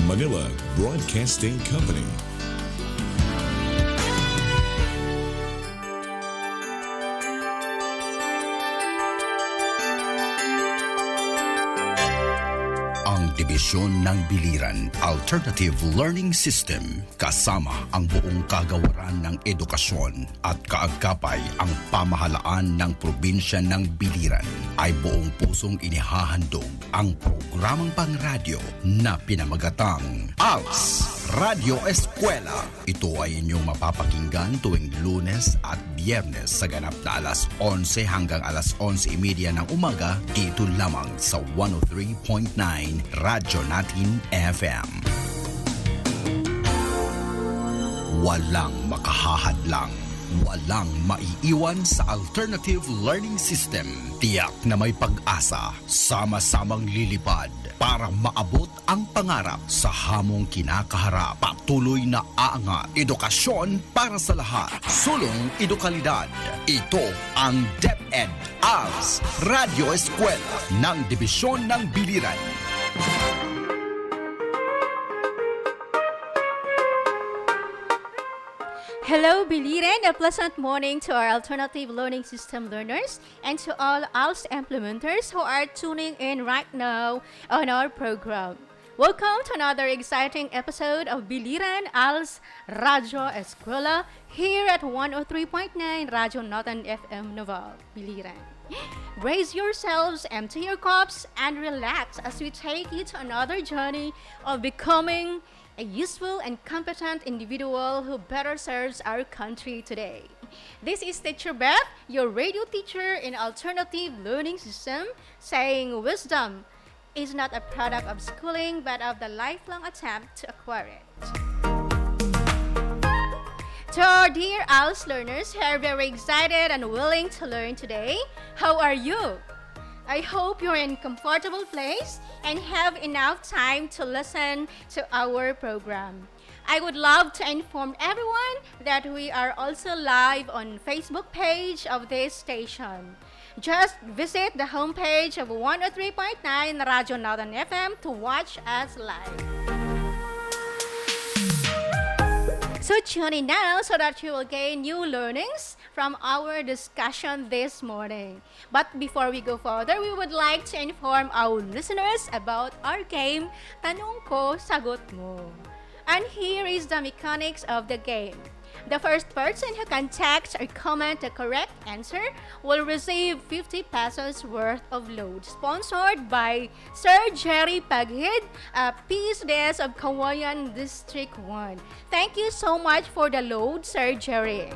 Manila Broadcasting Company. Ang Dibisyon ng Biliran Alternative Learning System kasama ang buong kagawaran ng edukasyon at kaagapay ang pamahalaan ng probinsya ng Biliran ay buong pusong inihahandog ang programang pangradyo na pinamagatang Als Radyo Eskwela. Ito ay inyong mapapakinggan tuwing Lunes at Biyernes sa ganap na alas 11 hanggang alas 11:30 ng umaga dito lamang sa 103.9 Radyo Natin FM. Walang makahahadlang, walang maiiwan sa Alternative Learning System. Tiyak na may pag-asa, sama-samang lilipad para maabot ang pangarap sa hamong kinakaharap. Patuloy na aangat, edukasyon para sa lahat, sulong edukalidad. Ito ang DepEd Als Radyo Eskwela ng Dibisyon ng Biliran. Hello, Biliran! A pleasant morning to our Alternative Learning System learners and to all ALS implementers who are tuning in right now on our program. Welcome to another exciting episode of Biliran Als Radyo Eskwela here at 103.9 Radyo Natin FM Naval, Biliran. Brace yourselves, empty your cups, and relax as we take you to another journey of becoming a useful and competent individual who better serves our country today. This is Teacher Beth, your radio teacher in Alternative Learning System, saying wisdom is not a product of schooling but of the lifelong attempt to acquire it. To our dear ALS learners who are very excited and willing to learn today, how are you? I hope you're in a comfortable place and have enough time to listen to our program. I would love to inform everyone that we are also live on Facebook page of this station. Just visit the homepage of 103.9 Radyo Natin FM to watch us live. So tune in now so that you will gain new learnings from our discussion this morning. But before we go further, we would like to inform our listeners about our game, Tanong Ko, Sagot Mo. And here is the mechanics of the game. The first person who can text or comment the correct answer will receive 50 pesos worth of load. Sponsored by Sir Jerry Paghid, PSDS of Kawayan District 1. Thank you so much for the load, Sir Jerry.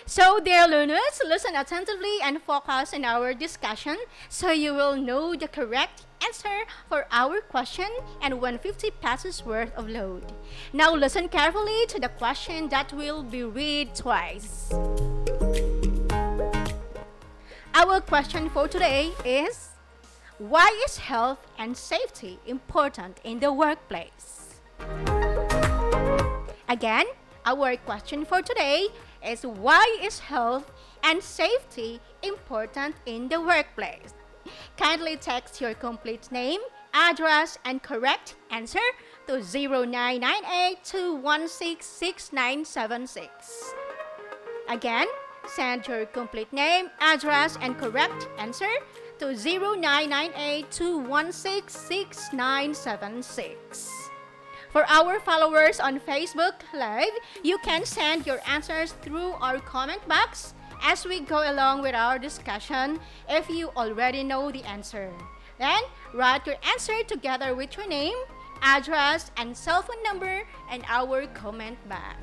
So, dear learners, listen attentively and focus on our discussion so you will know the correct answer for our question and win 50 pesos worth of load. Now, listen carefully to the question that will be read twice. Our question for today is, why is health and safety important in the workplace? Again, our question for today is, why is health and safety important in the workplace? Kindly text your complete name, address, and correct answer to 0998-216-6976. Again, send your complete name, address, and correct answer to 0998-216-6976. For our followers on Facebook Live, you can send your answers through our comment box as we go along with our discussion if you already know the answer. Then, write your answer together with your name, address, and cell phone number in our comment box.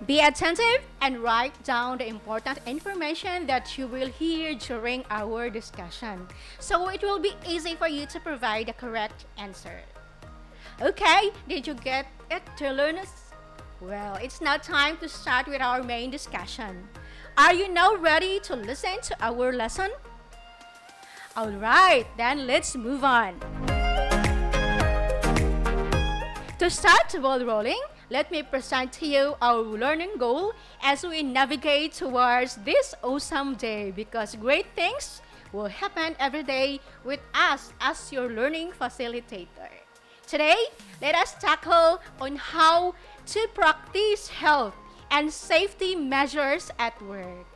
Be attentive and write down the important information that you will hear during our discussion, so it will be easy for you to provide the correct answer. Okay, did you get it, dear learners? Well, it's now time to start with our main discussion. Are you now ready to listen to our lesson? Alright, then let's move on. To start the ball rolling, let me present to you our learning goal as we navigate towards this awesome day, because great things will happen every day with us as your learning facilitator. Today, let us tackle on how to practice health and safety measures at work.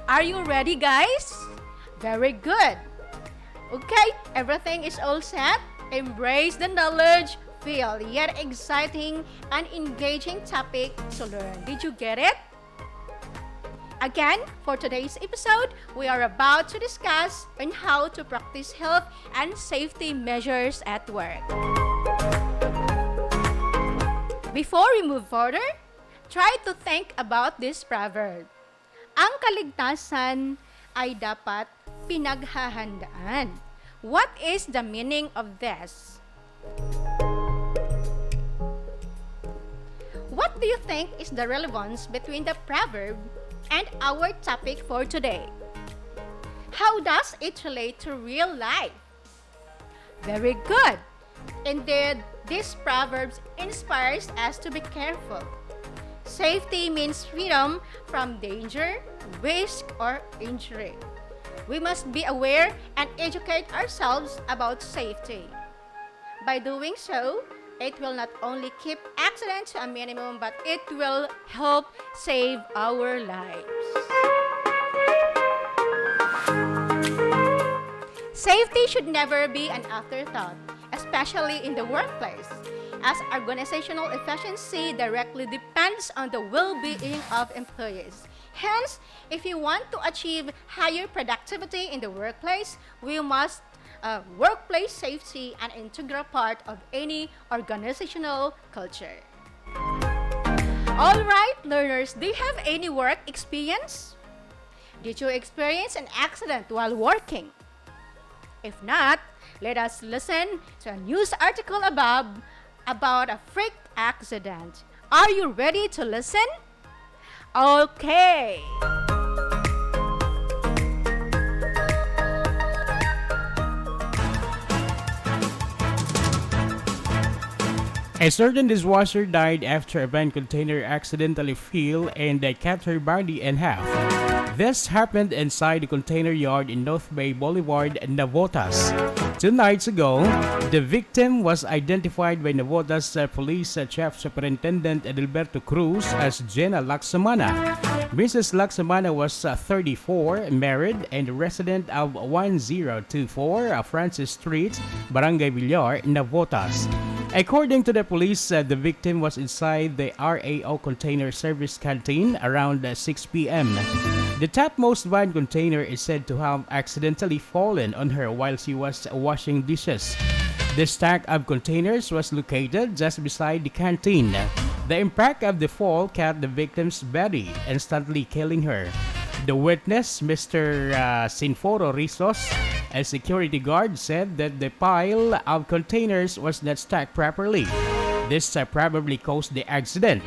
Are you ready, guys? Very good. Okay, everything is all set. Embrace the knowledge, feel yet exciting and engaging topic to learn. Did you get it? Again, for today's episode, we are about to discuss on how to practice health and safety measures at work. Before we move further, try to think about this proverb. Ang kaligtasan ay dapat pinaghahandaan. What is the meaning of this? What do you think is the relevance between the proverb and our topic for today? How does it relate to real life? Very good. Indeed, this proverb inspires us to be careful. Safety means freedom from danger, risk, or injury. We must be aware and educate ourselves about safety. By doing so, it will not only keep accidents to a minimum, but it will help save our lives. Safety should never be an afterthought, especially in the workplace, as organizational efficiency directly depends on the well-being of employees. Hence, if you want to achieve higher productivity in the workplace, we must workplace safety an integral part of any organizational culture. All right, learners, do you have any work experience? Did you experience an accident while working? If not, let us listen to a news article about a freak accident. Are you ready to listen? Okay. A certain dishwasher died after a van container accidentally fell and cut her body in half. This happened inside the container yard in North Bay Boulevard, Navotas. 2 nights ago, the victim was identified by Navotas Police Chief Superintendent Edilberto Cruz as Jenna Laksamana. Mrs. Laksamana was 34, married, and resident of 1024 Francis Street, Barangay Villar, Navotas. According to the police, the victim was inside the RAO container service canteen around 6 p.m. The topmost van container is said to have accidentally fallen on her while she was washing dishes. The stack of containers was located just beside the canteen. The impact of the fall cut the victim's body, instantly killing her. The witness, Mr. Sinforo Rizos, a security guard, said that the pile of containers was not stacked properly. This probably caused the accident.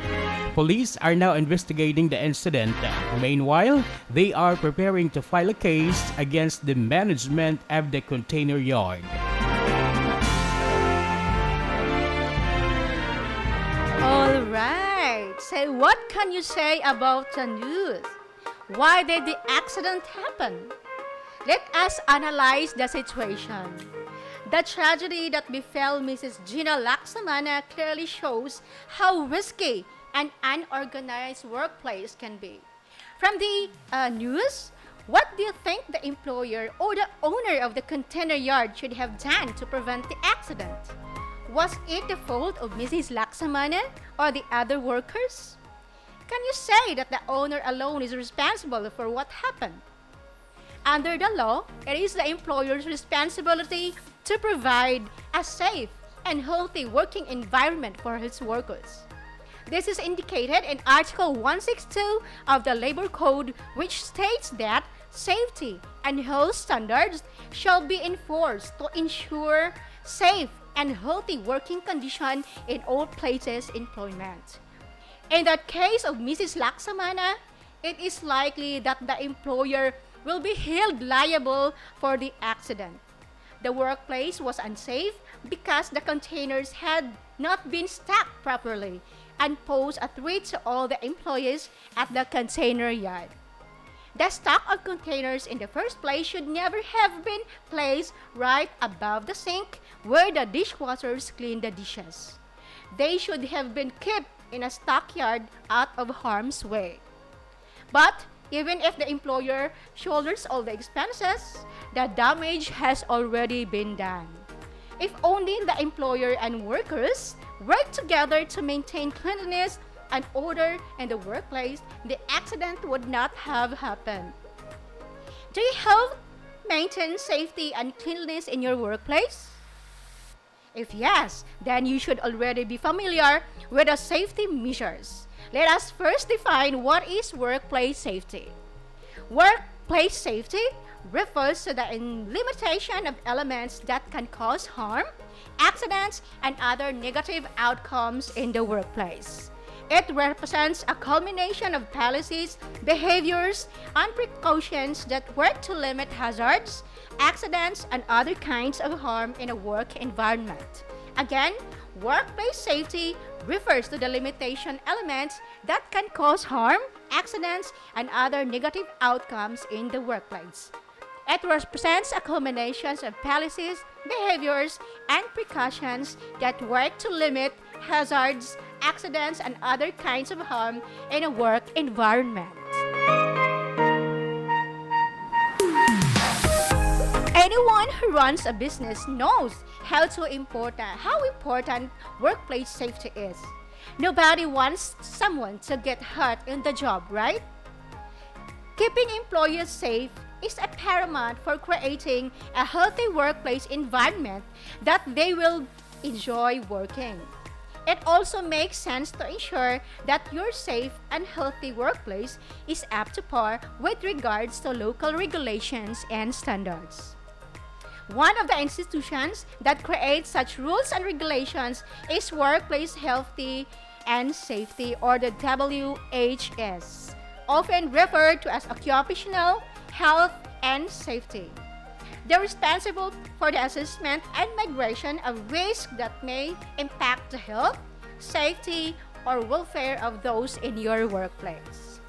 Police are now investigating the incident. Meanwhile, they are preparing to file a case against the management of the container yard. All right. So what can you say about the news? Why did the accident happen? Let us analyze the situation. The tragedy that befell Mrs. Gina Laksamana clearly shows how risky an unorganized workplace can be. From the news, what do you think the employer or the owner of the container yard should have done to prevent the accident? Was it the fault of Mrs. Laksamana or the other workers? Can you say that the owner alone is responsible for what happened? Under the law, it is the employer's responsibility to provide a safe and healthy working environment for his workers. This is indicated in Article 162 of the Labor Code, which states that safety and health standards shall be enforced to ensure safe and healthy working conditions in all places employment. In the case of Mrs. Laksamana, it is likely that the employer will be held liable for the accident. The workplace was unsafe because the containers had not been stacked properly and posed a threat to all the employees at the container yard. The stock of containers in the first place should never have been placed right above the sink where the dishwashers clean the dishes. They should have been kept in a stockyard out of harm's way. But even if the employer shoulders all the expenses, the damage has already been done. If only the employer and workers work together to maintain cleanliness and order in the workplace, the accident would not have happened. Do you help maintain safety and cleanliness in your workplace? If yes, then you should already be familiar with the safety measures. Let us first define what is workplace safety. Workplace safety refers to the limitation of elements that can cause harm, accidents, and other negative outcomes in the workplace. It represents a culmination of policies, behaviors, and precautions that work to limit hazards, accidents, and other kinds of harm in a work environment. Again, workplace safety refers to the limitation elements that can cause harm, accidents, and other negative outcomes in the workplace. It represents a culmination of policies, behaviors, and precautions that work to limit hazards, accidents, and other kinds of harm in a work environment. Anyone who runs a business knows how important workplace safety is. Nobody wants someone to get hurt in the job, right? Keeping employees safe is a paramount for creating a healthy workplace environment that they will enjoy working. It also makes sense to ensure that your safe and healthy workplace is up to par with regards to local regulations and standards. One of the institutions that creates such rules and regulations is Workplace Healthy and Safety, or the WHS, often referred to as Occupational Health and Safety. They're responsible for the assessment and migration of risks that may impact the health, safety, or welfare of those in your workplace.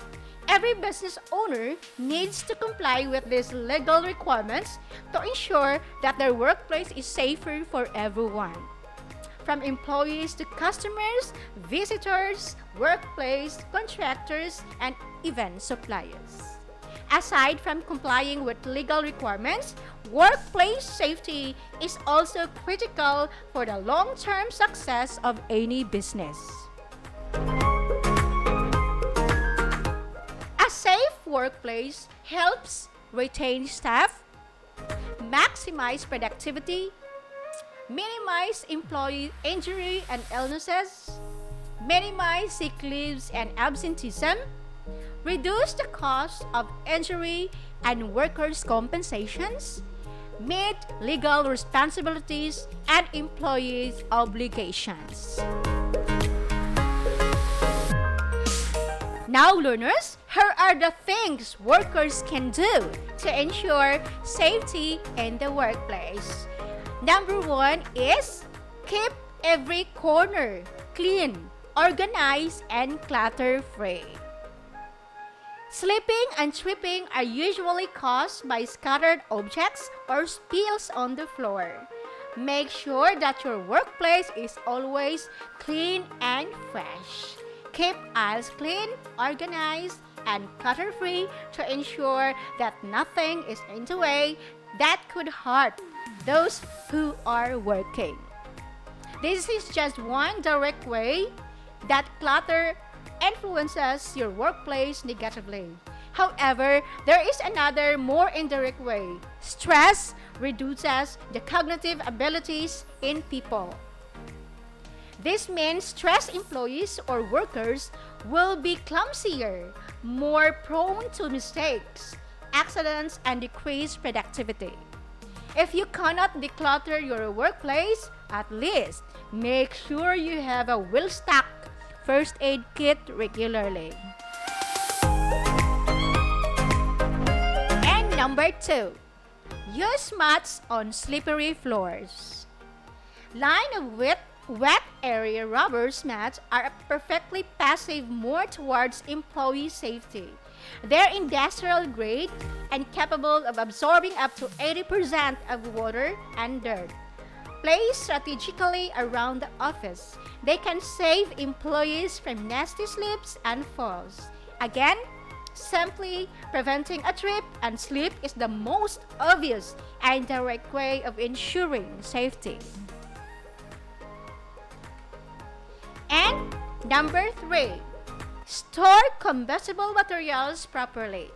Every business owner needs to comply with these legal requirements to ensure that their workplace is safer for everyone, from employees to customers, visitors, workplace, contractors, and even suppliers. Aside from complying with legal requirements, workplace safety is also critical for the long-term success of any business. A safe workplace helps retain staff, maximize productivity, minimize employee injury and illnesses, minimize sick leaves and absenteeism, reduce the cost of injury and workers' compensations, meet legal responsibilities and employees' obligations. Now, learners, here are the things workers can do to ensure safety in the workplace. Number 1 is keep every corner clean, organized, and clutter-free. Slipping and tripping are usually caused by scattered objects or spills on the floor. Make sure that your workplace is always clean and fresh. Keep aisles clean, organized, and clutter-free to ensure that nothing is in the way that could hurt those who are working. This is just one direct way that clutter influences your workplace negatively. However, there is another more indirect way. Stress reduces the cognitive abilities in people. This means stressed employees or workers will be clumsier, more prone to mistakes, accidents, and decreased productivity. If you cannot declutter your workplace, at least make sure you have a well-stocked first aid kit regularly. And number 2, use mats on slippery floors. Line of wet area rubber mats are perfectly passive more towards employee safety. They're industrial grade and capable of absorbing up to 80% of water and dirt. Placed strategically around the office, they can save employees from nasty slips and falls. Again, simply preventing a trip and slip is the most obvious and direct way of ensuring safety. And number 3, store combustible materials properly.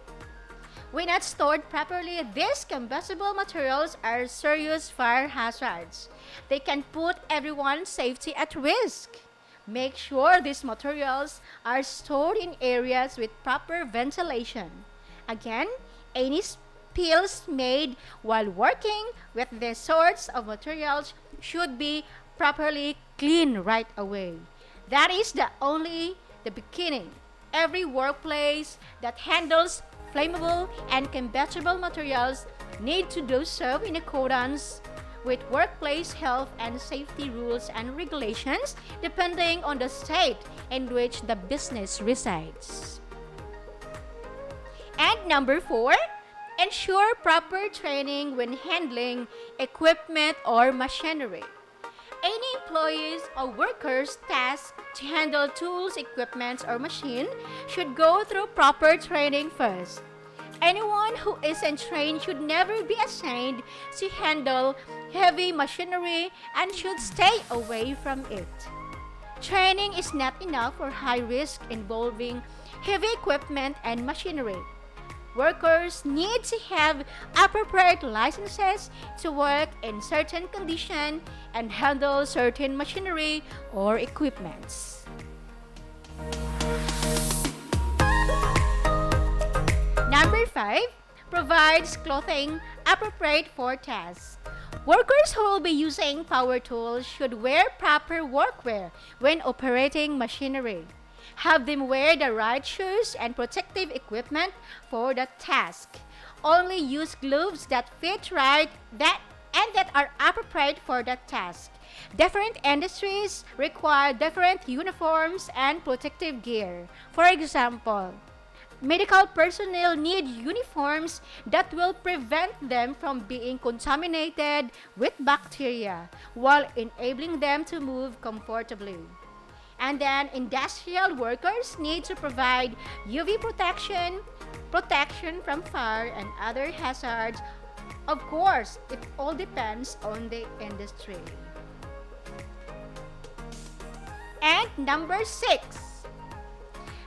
When not stored properly, these combustible materials are serious fire hazards. They can put everyone's safety at risk. Make sure these materials are stored in areas with proper ventilation. Again, any spills made while working with these sorts of materials should be properly cleaned right away. That is the beginning. Every workplace that handles flammable and combustible materials need to do so in accordance with workplace health and safety rules and regulations depending on the state in which the business resides. And number 4, ensure proper training when handling equipment or machinery. Any employees or workers tasked to handle tools, equipment, or machine should go through proper training first. Anyone who isn't trained should never be assigned to handle heavy machinery and should stay away from it. Training is not enough for high risk involving heavy equipment and machinery. Workers need to have appropriate licenses to work in certain conditions and handle certain machinery or equipments. Number 5, provides clothing appropriate for tasks. Workers who will be using power tools should wear proper workwear when operating machinery. Have them wear the right shoes and protective equipment for the task. Only use gloves that fit right and that are appropriate for the task. Different industries require different uniforms and protective gear. For example, medical personnel need uniforms that will prevent them from being contaminated with bacteria while enabling them to move comfortably. And then industrial workers need to provide UV protection from fire and other hazards. Of course, it all depends on the industry. And number 6,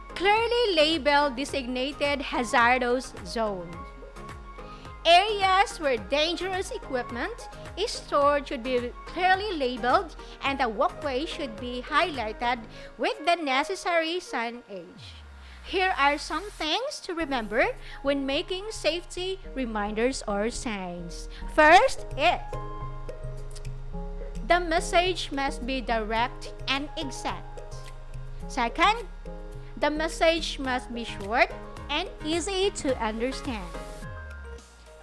clearly label designated hazardous zones. Areas where dangerous equipment is stored should be clearly labeled and the walkway should be highlighted with the necessary signage. Here are some things to remember when making safety reminders or signs. First is, the message must be direct and exact. Second, the message must be short and easy to understand.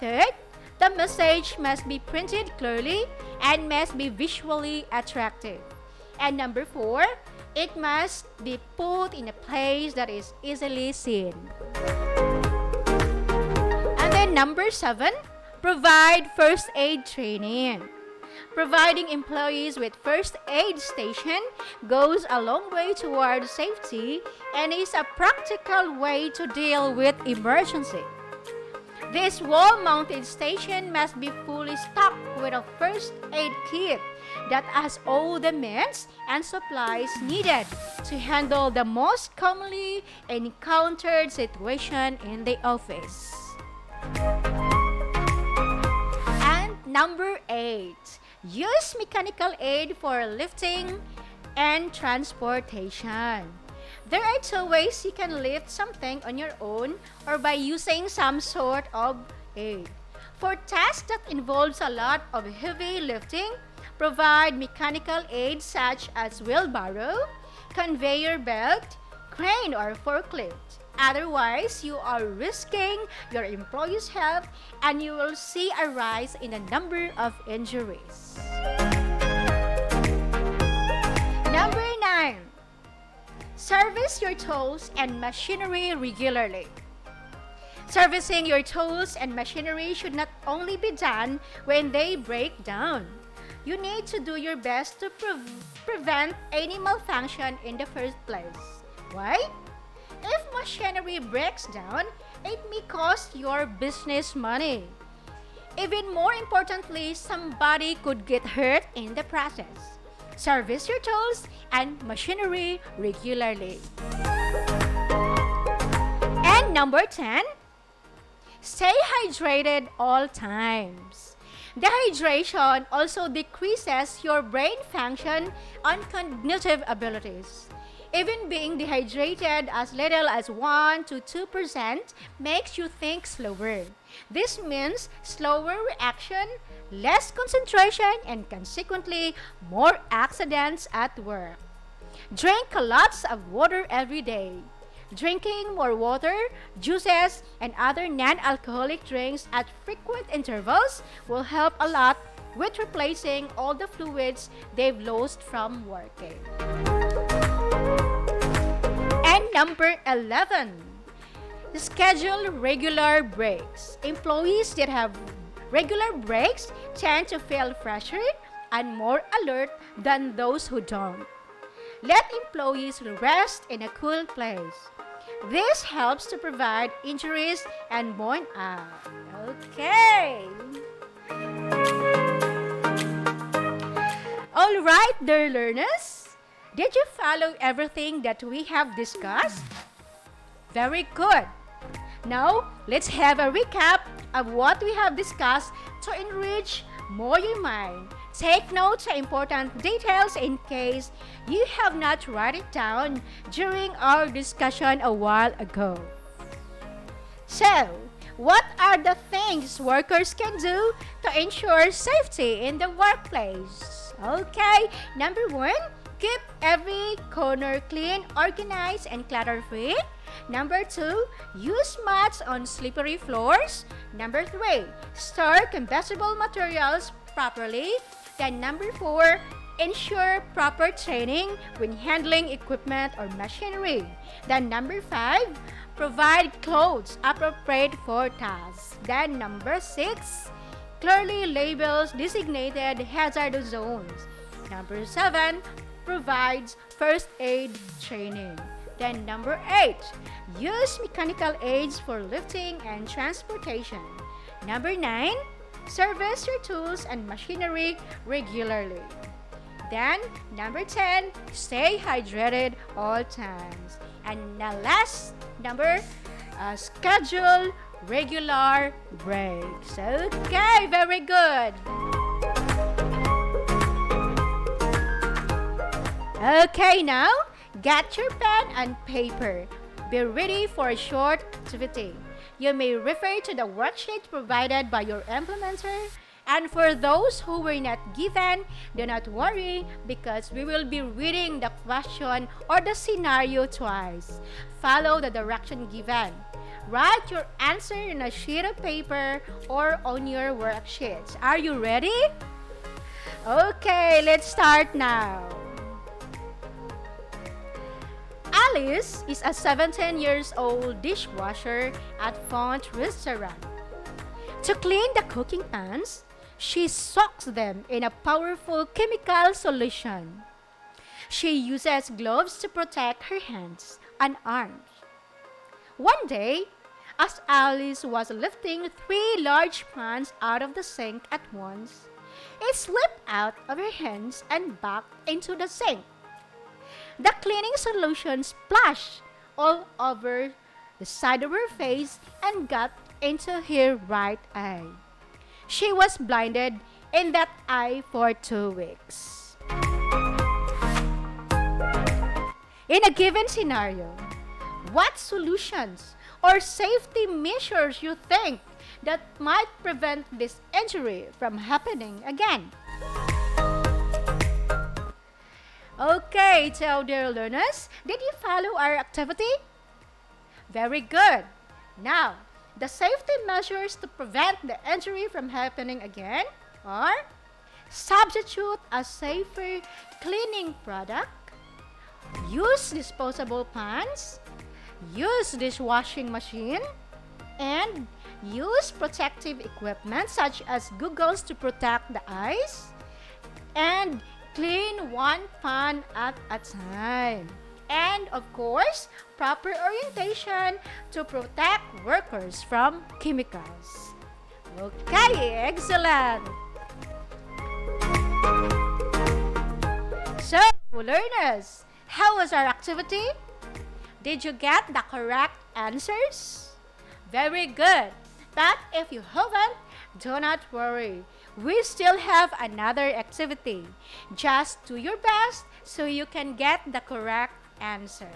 Third, the message must be printed clearly and must be visually attractive. And number 4, it must be put in a place that is easily seen. And then number 7, provide first aid training. Providing employees with first aid station goes a long way toward safety and is a practical way to deal with emergency. This wall-mounted station must be fully stocked with a first aid kit that has all the meds and supplies needed to handle the most commonly encountered situation in the office. And number 8, use mechanical aid for lifting and transportation. There are 2 ways you can lift something on your own or by using some sort of aid. For tasks that involves a lot of heavy lifting, provide mechanical aids such as wheelbarrow, conveyor belt, crane or forklift. Otherwise, you are risking your employees' health and you will see a rise in the number of injuries. Number 9, service your tools and machinery regularly. Servicing your tools and machinery should not only be done when they break down. You need to do your best to prevent any malfunction in the first place. Why? If machinery breaks down, it may cost your business money. Even more importantly, somebody could get hurt in the process. Service your tools and machinery regularly. And number 10, stay hydrated all times. Dehydration also decreases your brain function and cognitive abilities. Even being dehydrated as little as 1 to 2% makes you think slower. This means slower reaction, less concentration, and consequently, more accidents at work. Drink lots of water every day. Drinking more water, juices, and other non-alcoholic drinks at frequent intervals will help a lot with replacing all the fluids they've lost from working. And number 11, schedule regular breaks. Employees that have regular breaks tend to feel fresher and more alert than those who don't. Let employees rest in a cool place. This helps to prevent injuries and burnout. Okay. All right, dear learners. Did you follow everything that we have discussed? Very good. Now, let's have a recap of what we have discussed to enrich more your mind. Take note of important details in case you have not write it down during our discussion a while ago. So, what are the things workers can do to ensure safety in the workplace? Okay, number 1, keep every corner clean, organized, and clutter-free. Number 2, use mats on slippery floors. Number 3, store combustible materials properly. Then number 4, ensure proper training when handling equipment or machinery. Then number 5, provide clothes appropriate for tasks. Then number 6, clearly labels designated hazardous zones. Number 7, provides first aid training. Then number 8, use mechanical aids for lifting and transportation. Number 9, service your tools and machinery regularly. Then number 10, stay hydrated all times. And the last number, schedule regular breaks. Okay, very good. Okay, now get your pen and paper. Be ready for a short activity. You may refer to the worksheet provided by your implementer. And for those who were not given, do not worry because we will be reading the question or the scenario twice. Follow the direction given. Write your answer in a sheet of paper or on your worksheets. Are you ready? Okay, let's start now. Alice is a 17-year-old dishwasher at Font Restaurant. To clean the cooking pans, she soaks them in a powerful chemical solution. She uses gloves to protect her hands and arms. One day, as Alice was lifting 3 large pans out of the sink at once, it slipped out of her hands and back into the sink. The cleaning solution splashed all over the side of her face and got into her right eye. She was blinded in that eye for 2 weeks. In a given scenario, what solutions or safety measures you think that might prevent this injury from happening again? Okay, so dear learners, did you follow our activity? Very good. Now, the safety measures to prevent the injury from happening again are: substitute a safer cleaning product, use disposable pans, use dishwashing machine, And use protective equipment such as goggles to protect the eyes. And clean one pan at a time. And of course, proper orientation to protect workers from chemicals. Okay, excellent. So, learners, how was our activity? Did you get the correct answers? Very good. But if you haven't, do not worry. We still have another activity. Just do your best so you can get the correct answer.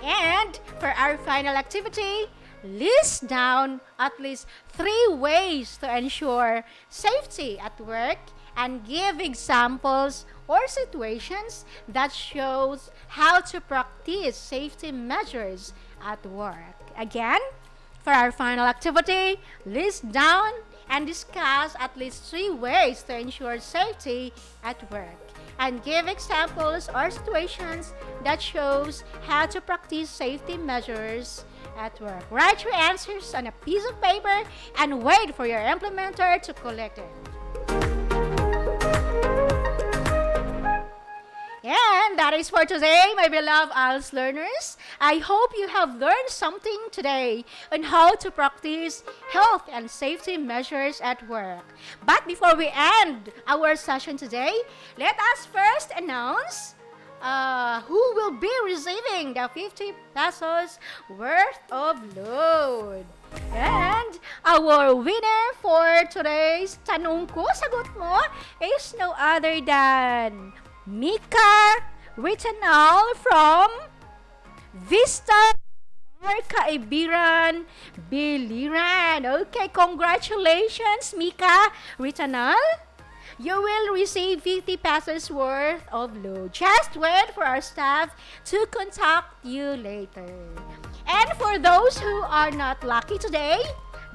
And for our final activity, list down at least 3 ways to ensure safety at work and give examples or situations that shows how to practice safety measures at work. Again, for our final activity, list down and discuss at least 3 ways to ensure safety at work and give examples or situations that shows how to practice safety measures at work. Write your answers on a piece of paper and wait for your implementer to collect it. And that is for today, my beloved Als learners. I hope you have learned something today on how to practice health and safety measures at work. But before we end our session today, let us first announce who will be receiving the 50 pesos worth of load. And our winner for today's Tanong Ko, Sagot Mo is no other than Mika Ritanal from Vista Kaibiran Biliran. Okay, congratulations, Mika Ritanal. You will receive 50 pesos worth of load. Just wait for our staff to contact you later. And for those who are not lucky today,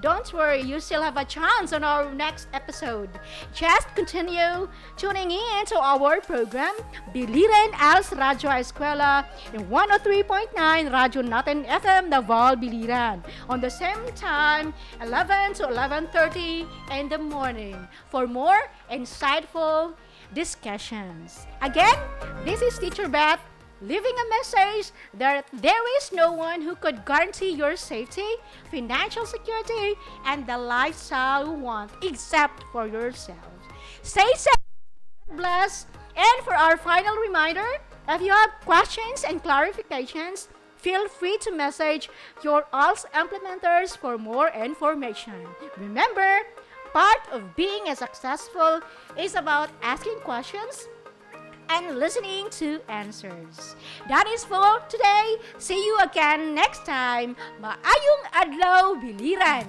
don't worry, you still have a chance on our next episode. Just continue tuning in to our program, Biliran Als Radyo Eskwela in 103.9 Radyo Natin FM Davao Biliran on the same time, 11 to 11:30 in the morning for more insightful discussions. Again, this is Teacher Beth, leaving a message that there is no one who could guarantee your safety, financial security, and the lifestyle you want except for yourself. Stay safe, blessed, and for our final reminder, if you have questions and clarifications, feel free to message your ALS implementers for more information. Remember, part of being a successful is about asking questions and listening to answers. That is for today. See you again next time. Maayong adlaw, Biliran!